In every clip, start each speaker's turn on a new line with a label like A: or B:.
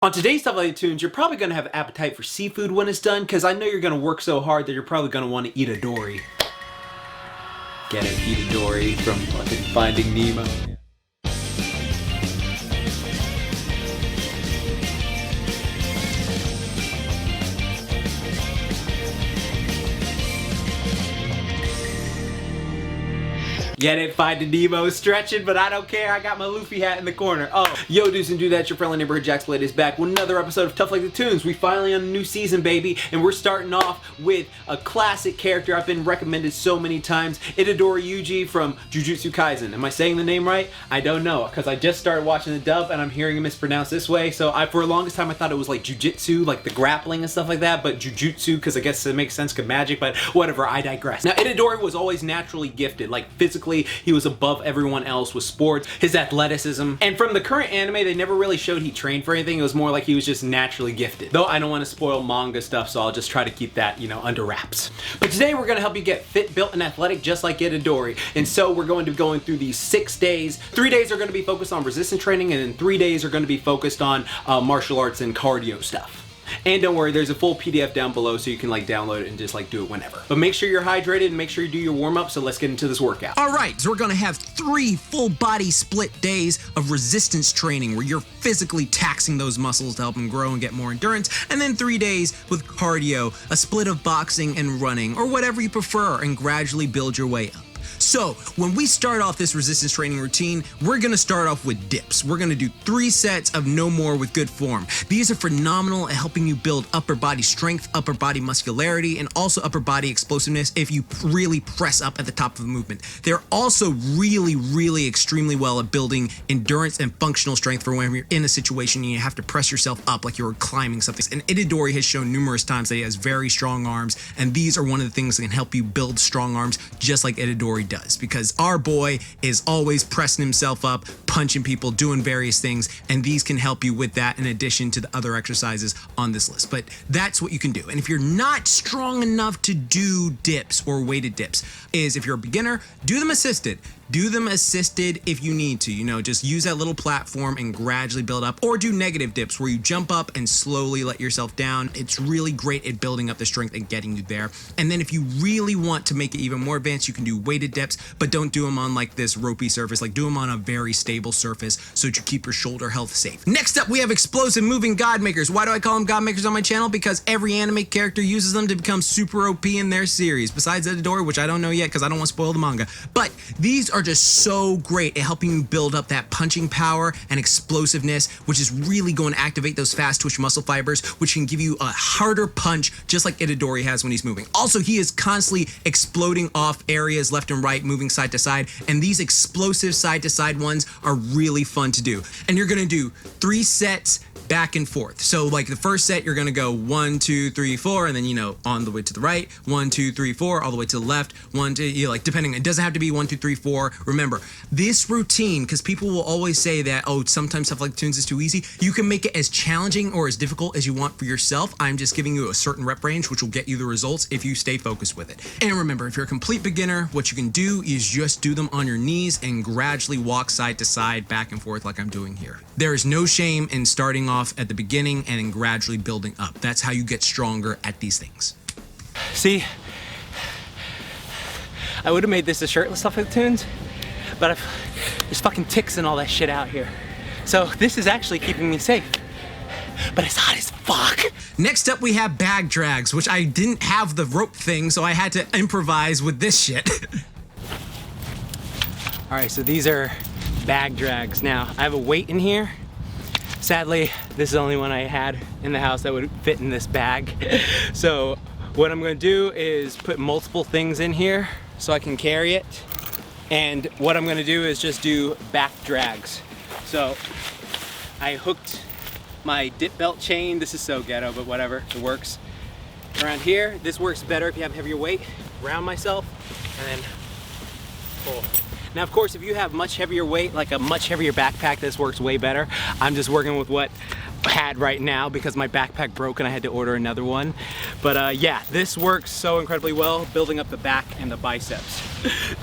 A: On today's Stuff Like the Toons, you're probably going to have appetite for seafood when it's done, because I know you're going to work so hard that you're probably going to want to eat a dory. Get it? Eat a dory from fucking Finding Nemo. Get it? Finding Nemo stretching, but I don't care. I got my Luffy hat in the corner. Oh, yo, dudes and dudettes, your friendly neighborhood JaxBlade is back with another episode of Tough Like the Toons. We finally on a new season, baby, and we're starting off with a classic character I've been recommended so many times, Itadori Yuji from Jujutsu Kaisen. Am I saying the name right? I don't know, because I just started watching the dub and I'm hearing it mispronounced this way. So for the longest time I thought it was like jujitsu, like the grappling and stuff like that, but jujutsu, because I guess it makes sense because magic, but whatever, I digress. Now, Itadori was always naturally gifted, like physically. He was above everyone else with sports, his athleticism, and from the current anime they never really showed he trained for anything. It was more like he was just naturally gifted. Though I don't want to spoil manga stuff, so I'll just try to keep that, under wraps. But today we're going to help you get fit, built, and athletic just like Itadori. And so we're going to be going through these 6 days. 3 days are going to be focused on resistance training, and then 3 days are going to be focused on martial arts and cardio stuff. And don't worry, there's a full PDF down below so you can download it and just do it whenever. But make sure you're hydrated and make sure you do your warm-up, so let's get into this workout.
B: All right, so we're gonna have 3 full body split days of resistance training where you're physically taxing those muscles to help them grow and get more endurance, and then 3 days with cardio, a split of boxing and running, or whatever you prefer, and gradually build your way up. So when we start off this resistance training routine, we're gonna start off with dips. We're gonna do 3 sets of no more with good form. These are phenomenal at helping you build upper body strength, upper body muscularity, and also upper body explosiveness if you really press up at the top of the movement. They're also really extremely well at building endurance and functional strength for when you're in a situation and you have to press yourself up like you're climbing something. And Itadori has shown numerous times that he has very strong arms, and these are one of the things that can help you build strong arms just like Itadori does, because our boy is always pressing himself up, punching people, doing various things, and these can help you with that in addition to the other exercises on this list. But that's what you can do. And if you're not strong enough to do dips or weighted dips, is if you're a beginner, do them assisted. Do them assisted if you need to, just use that little platform and gradually build up, or do negative dips where you jump up and slowly let yourself down. It's really great at building up the strength and getting you there. And then if you really want to make it even more advanced, you can do weighted dips, but don't do them on this ropey surface, do them on a very stable surface so that you keep your shoulder health safe. Next up, we have explosive moving god makers. Why do I call them god makers on my channel? Because every anime character uses them to become super OP in their series, besides Itadori, which I don't know yet because I don't want to spoil the manga. But these are just so great at helping you build up that punching power and explosiveness, which is really going to activate those fast twitch muscle fibers, which can give you a harder punch just like Itadori has when he's moving. Also, he is constantly exploding off areas left and right, moving side to side, and these explosive side to side ones are really fun to do. And you're going to do 3 sets back and forth. So the first set, you're gonna go 1, 2, 3, 4, and then on the way to the right, 1, 2, 3, 4, all the way to the left, 1, 2, depending, it doesn't have to be 1, 2, 3, 4. Remember, this routine, because people will always say that, oh, sometimes Stuff Like the Toons is too easy, you can make it as challenging or as difficult as you want for yourself. I'm just giving you a certain rep range, which will get you the results if you stay focused with it. And remember, if you're a complete beginner, what you can do is just do them on your knees and gradually walk side to side, back and forth like I'm doing here. There is no shame in starting off at the beginning and in gradually building up. That's how you get stronger at these things.
C: See, I would have made this a shirtless Stuff Like the Toons, but there's fucking ticks and all that shit out here. So this is actually keeping me safe, but it's hot as fuck.
B: Next up, we have bag drags, which I didn't have the rope thing, so I had to improvise with this shit.
C: All right, so these are bag drags. Now, I have a weight in here. Sadly, this is the only one I had in the house that would fit in this bag. So what I'm gonna do is put multiple things in here so I can carry it. And what I'm gonna do is just do back drags. So I hooked my dip belt chain. This is so ghetto, but whatever, it works. Around here, this works better if you have heavier weight. Around myself, and then pull. Now, of course, if you have much heavier weight, like a much heavier backpack, this works way better. I'm just working with what I had right now because my backpack broke and I had to order another one. But yeah, this works so incredibly well, building up the back and the biceps.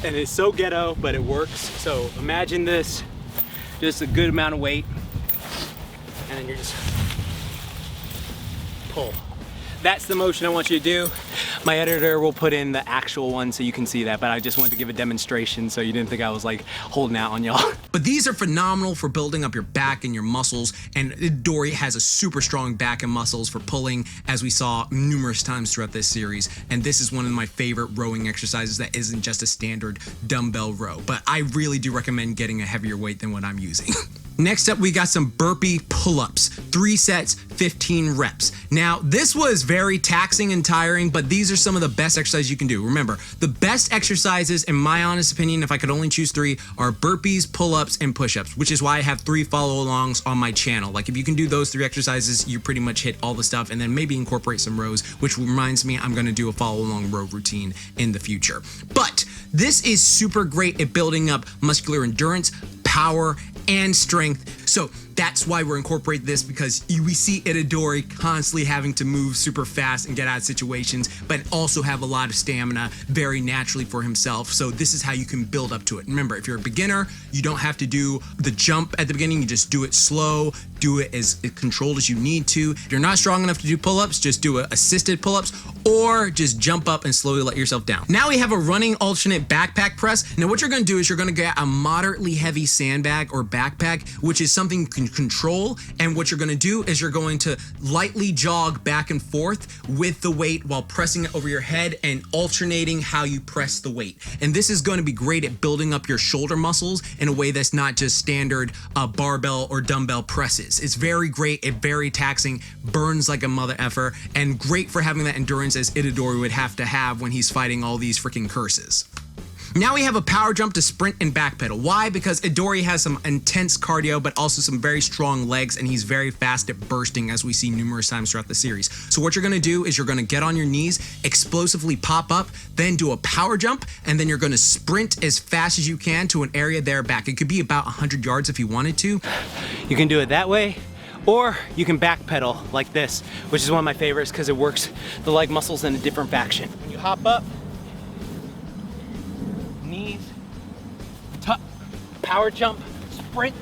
C: And it's so ghetto, but it works. So imagine this, just a good amount of weight, and then you're just pull. That's the motion I want you to do. My editor will put in the actual one so you can see that, but I just wanted to give a demonstration so you didn't think I was like holding out on y'all.
B: But these are phenomenal for building up your back and your muscles, and Itadori has a super strong back and muscles for pulling, as we saw numerous times throughout this series. And this is one of my favorite rowing exercises that isn't just a standard dumbbell row, but I really do recommend getting a heavier weight than what I'm using. Next up, we got some burpee pull-ups, 3 sets, 15 reps. Now, this was very taxing and tiring, but these are some of the best exercises you can do. Remember, the best exercises, in my honest opinion, if I could only choose 3, are burpees, pull-ups, and push-ups, which is why I have 3 follow-alongs on my channel. Like, if you can do those 3 exercises, you pretty much hit all the stuff, and then maybe incorporate some rows, which reminds me I'm gonna do a follow-along row routine in the future. But this is super great at building up muscular endurance, power, and strength. So that's why we're incorporating this, because we see Itadori constantly having to move super fast and get out of situations, but also have a lot of stamina very naturally for himself. So this is how you can build up to it. Remember, if you're a beginner, you don't have to do the jump at the beginning. You just do it slow, do it as controlled as you need to. If you're not strong enough to do pull-ups, just do assisted pull-ups, or just jump up and slowly let yourself down. Now we have a running alternate backpack press. Now what you're gonna do is you're gonna get a moderately heavy sandbag or backpack, which is something you can control. And what you're gonna do is you're going to lightly jog back and forth with the weight while pressing it over your head and alternating how you press the weight. And this is gonna be great at building up your shoulder muscles in a way that's not just standard barbell or dumbbell presses. It's very great, it's very taxing, burns like a mother effer, and great for having that endurance as Itadori would have to have when he's fighting all these freaking curses. Now we have a power jump to sprint and backpedal. Why? Because Itadori has some intense cardio, but also some very strong legs, and he's very fast at bursting, as we see numerous times throughout the series. So what you're gonna do is you're gonna get on your knees, explosively pop up, then do a power jump, and then you're gonna sprint as fast as you can to an area there back. It could be about 100 yards if you wanted to.
C: You can do it that way, or you can backpedal like this, which is one of my favorites because it works the leg muscles in a different faction. When you hop up, knees, power jump, sprint,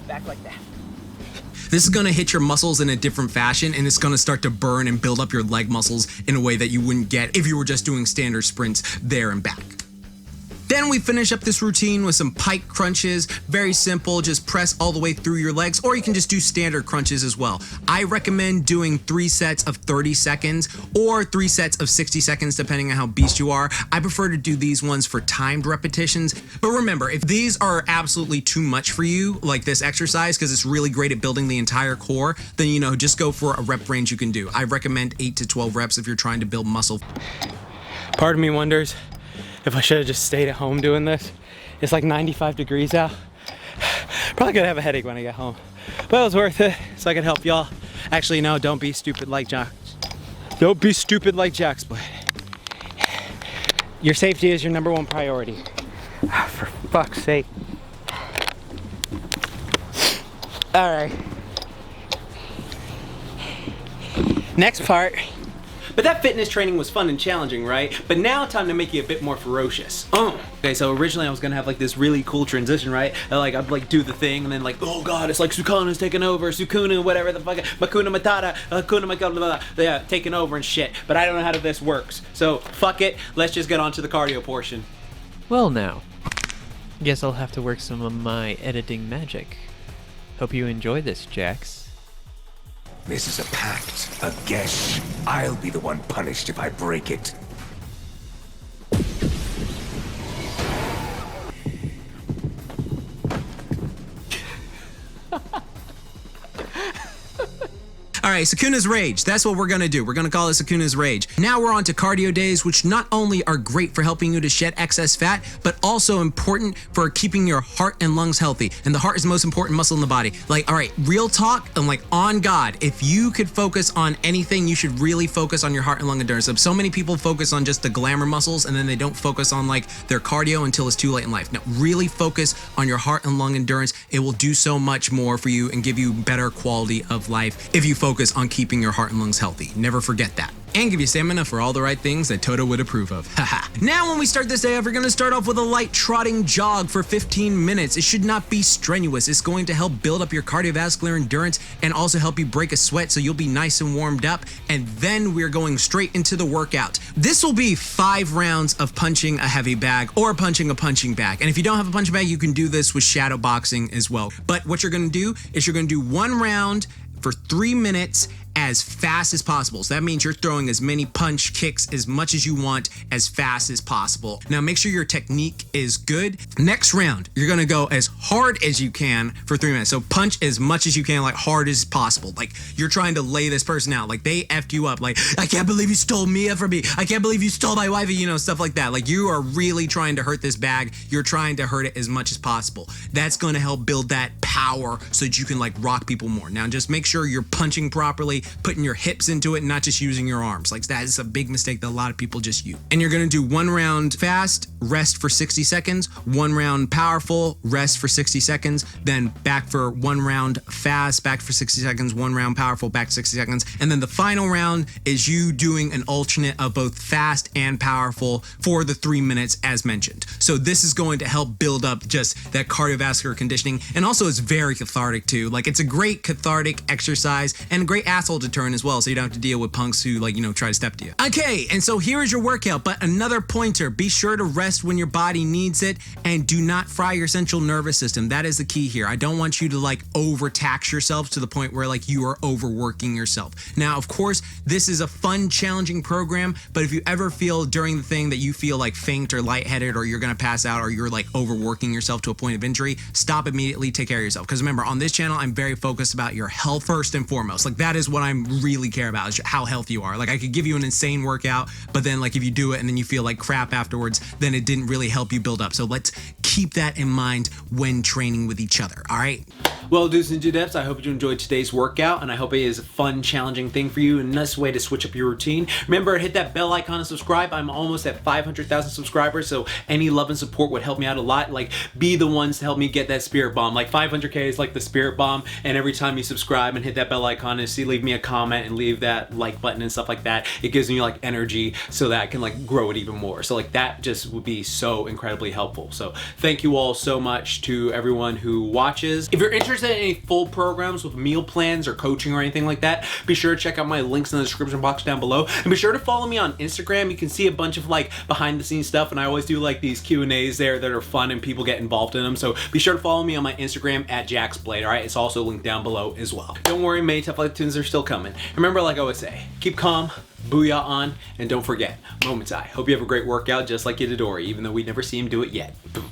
C: back like that.
B: This is gonna hit your muscles in a different fashion, and it's gonna start to burn and build up your leg muscles in a way that you wouldn't get if you were just doing standard sprints there and back. Then we finish up this routine with some pike crunches. Very simple, just press all the way through your legs, or you can just do standard crunches as well. I recommend doing 3 sets of 30 seconds or 3 sets of 60 seconds, depending on how beast you are. I prefer to do these ones for timed repetitions. But remember, if these are absolutely too much for you, like this exercise, because it's really great at building the entire core, then just go for a rep range you can do. I recommend 8 to 12 reps if you're trying to build muscle.
C: Part of me wonders if I should have just stayed at home doing this. It's like 95 degrees out. Probably gonna have a headache when I get home. But it was worth it, so I could help y'all. Actually, no, don't be stupid like Don't be stupid like JaxBlade. Your safety is your #1 priority. For fuck's sake. All right. Next part.
A: But that fitness training was fun and challenging, right? But now time to make you a bit more ferocious. Okay, so originally I was gonna have like this really cool transition, right? I'd like do the thing and then like, oh god, it's like Sukuna's taking over, Sukuna, whatever the fuck, Makuna Matata, Hakuna Matata, yeah, taking over and shit. But I don't know how this works. So fuck it, let's just get on to the cardio portion.
D: Well now, guess I'll have to work some of my editing magic. Hope you enjoy this, Jax.
E: This is a pact, a gesh. I'll be the one punished if I break it.
B: All right, Sukunas Rage. That's what we're gonna do. We're gonna call it Sukunas Rage. Now we're on to cardio days, which not only are great for helping you to shed excess fat, but also important for keeping your heart and lungs healthy. And the heart is the most important muscle in the body. Like, all right, real talk, and like on God, if you could focus on anything, you should really focus on your heart and lung endurance. So many people focus on just the glamour muscles, and then they don't focus on like their cardio until it's too late in life. Now, really focus on your heart and lung endurance. It will do so much more for you and give you better quality of life if you focus focus on keeping your heart and lungs healthy. Never forget that. And give you stamina for all the right things that Toto would approve of. Haha. Now when we start this day off, we're gonna start off with a light trotting jog for 15 minutes. It should not be strenuous. It's going to help build up your cardiovascular endurance and also help you break a sweat so you'll be nice and warmed up. And then we're going straight into the workout. This will be 5 rounds of punching a heavy bag or punching a punching bag. And if you don't have a punching bag, you can do this with shadow boxing as well. But what you're gonna do is you're gonna do 1 round for 3 minutes as fast as possible. So that means you're throwing as many punch kicks as much as you want as fast as possible. Now make sure your technique is good. Next round, you're gonna go as hard as you can for 3 minutes. So punch as much as you can, like hard as possible. Like you're trying to lay this person out. Like they effed you up. Like, I can't believe you stole Mia from me. I can't believe you stole my wifey, you know, stuff like that. Like you are really trying to hurt this bag. You're trying to hurt it as much as possible. That's gonna help build that power so that you can like rock people more. Now just make sure you're punching properly, putting your hips into it, and not just using your arms. Like that is a big mistake that a lot of people just use. And you're gonna do 1 round fast, rest for 60 seconds, 1 round powerful, rest for 60 seconds, then back for 1 round fast, back for 60 seconds, 1 round powerful, back 60 seconds. And then the final round is you doing an alternate of both fast and powerful for the 3 minutes as mentioned. So this is going to help build up just that cardiovascular conditioning, and also it's very cathartic too. Like it's a great cathartic exercise and a great asshole to turn as well, so you don't have to deal with punks who like, you know, try to step to you. Okay, and so here is your workout, but another pointer, be sure to rest when your body needs it and do not fry your central nervous system. That is the key here. I don't want you to like overtax yourself to the point where like you are overworking yourself. Now, of course, this is a fun, challenging program, but if you ever feel during the thing that you feel like faint or lightheaded or you're gonna pass out or you're like overworking yourself to a point of injury, stop immediately, take care of yourself. Because remember, on this channel, I'm very focused about your health first and foremost. Like that is what I'm really care about, is how healthy you are. Like I could give you an insane workout, but then like if you do it and then you feel like crap afterwards, then it didn't really help you build up. So let's keep that in mind when training with each other, all right?
A: Well, dudes and dudettes, I hope you enjoyed today's workout, and I hope it is a fun, challenging thing for you, and a nice way to switch up your routine. Remember, hit that bell icon and subscribe. I'm almost at 500,000 subscribers, so any love and support would help me out a lot. Like, be the ones to help me get that spirit bomb. Like, 500K is like the spirit bomb, and every time you subscribe and hit that bell icon and leave me a comment and leave that like button and stuff like that, it gives me like energy so that I can like grow it even more. So like that just would be so incredibly helpful. So thank you all so much to everyone who watches. If you're interested in any full programs with meal plans or coaching or anything like that, be sure to check out my links in the description box down below, and be sure to follow me on Instagram. You can see a bunch of like behind the scenes stuff, and I always do like these Q&As there that are fun and people get involved in them. So be sure to follow me on my Instagram at JaxBlade. All right, it's also linked down below as well. Don't worry, many Tough Like the Toons are still coming. Remember, like I always say, keep calm, booyah on, and don't forget, moments I. Hope you have a great workout just like Itadori, even though we never see him do it yet. Boom.